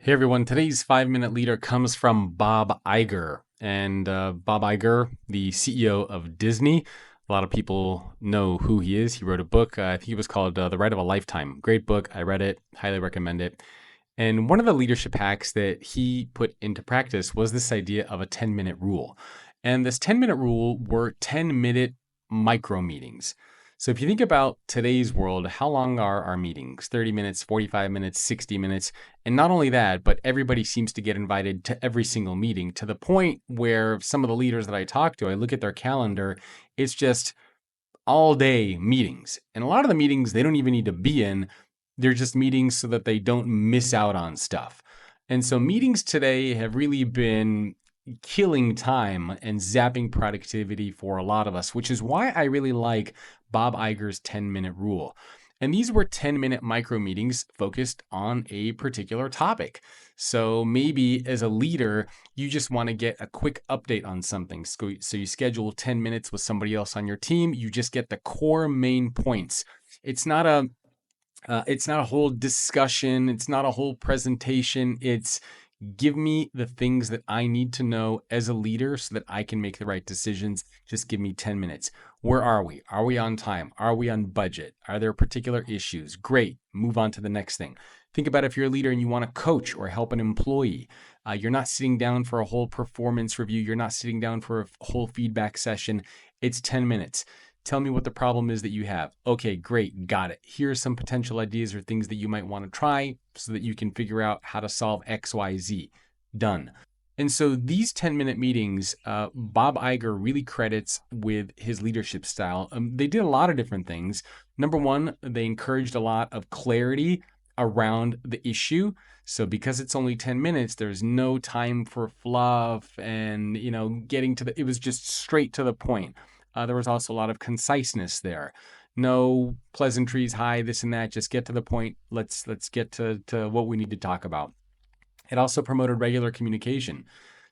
Hey everyone, today's 5 Minute Leader comes from Bob Iger. And Bob Iger, the CEO of Disney, a lot of people know who he is. He wrote a book, I think it was called The Right of a Lifetime. Great book. I read it, highly recommend it. And one of the leadership hacks that he put into practice was this idea of a 10-minute rule. And this 10-minute rule were 10-minute micro meetings. So if you think about today's world, how long are our meetings? 30 minutes, 45 minutes, 60 minutes. And not only that, but everybody seems to get invited to every single meeting to the point where some of the leaders that I talk to, I look at their calendar, it's just all day meetings. And a lot of the meetings they don't even need to be in. They're just meetings so that they don't miss out on stuff. And so meetings today have really been killing time and zapping productivity for a lot of us, which is why I really like Bob Iger's 10-minute rule. And these were 10-minute micro meetings focused on a particular topic. So maybe as a leader, you just want to get a quick update on something. So you schedule 10 minutes with somebody else on your team. You just get the core main points. It's not a whole discussion. It's not a whole presentation. It's give me the things that I need to know as a leader so that I can make the right decisions. Just give me 10 minutes. Where are we? Are we on time? Are we on budget? Are there particular issues? Great. Move on to the next thing. Think about if you're a leader and you want to coach or help an employee. You're not sitting down for a whole performance review. You're not sitting down for a whole feedback session. It's 10 minutes. Tell me what the problem is that you have. Okay, great, got it. Here are some potential ideas or things that you might want to try so that you can figure out how to solve X, Y, Z. Done. And so these 10-minute meetings, Bob Iger really credits with his leadership style. They did a lot of different things. Number one, they encouraged a lot of clarity around the issue. So because it's only 10 minutes, there's no time for fluff and, getting to it was just straight to the point. There was also a lot of conciseness there. No pleasantries, hi, this and that. Just get to the point. Let's get to what we need to talk about. It also promoted regular communication.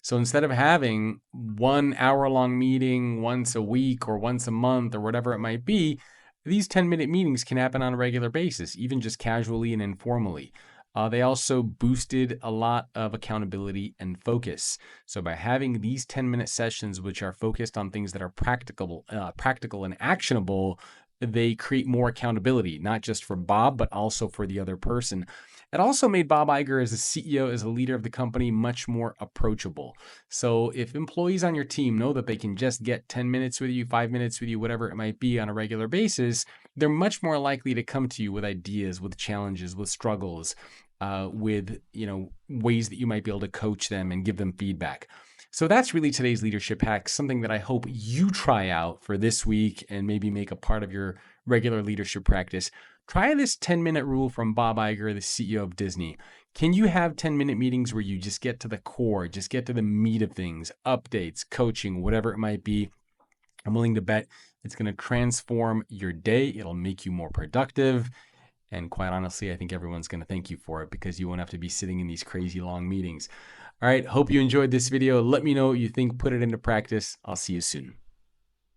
So instead of having 1 hour-long meeting once a week or once a month or whatever it might be, these 10-minute meetings can happen on a regular basis, even just casually and informally. They also boosted a lot of accountability and focus. So by having these 10-minute sessions, which are focused on things that are practical and actionable, they create more accountability, not just for Bob, but also for the other person. It also made Bob Iger as a CEO, as a leader of the company, much more approachable. So if employees on your team know that they can just get 10 minutes with you, 5 minutes with you, whatever it might be on a regular basis, they're much more likely to come to you with ideas, with challenges, with struggles, with ways that you might be able to coach them and give them feedback. So that's really today's leadership hack, something that I hope you try out for this week and maybe make a part of your regular leadership practice. Try this 10-minute rule from Bob Iger, the CEO of Disney. Can you have 10-minute meetings where you just get to the core, just get to the meat of things, updates, coaching, whatever it might be? I'm willing to bet it's going to transform your day. It'll make you more productive. And quite honestly, I think everyone's going to thank you for it because you won't have to be sitting in these crazy long meetings. All right, hope you enjoyed this video. Let me know what you think. Put it into practice. I'll see you soon.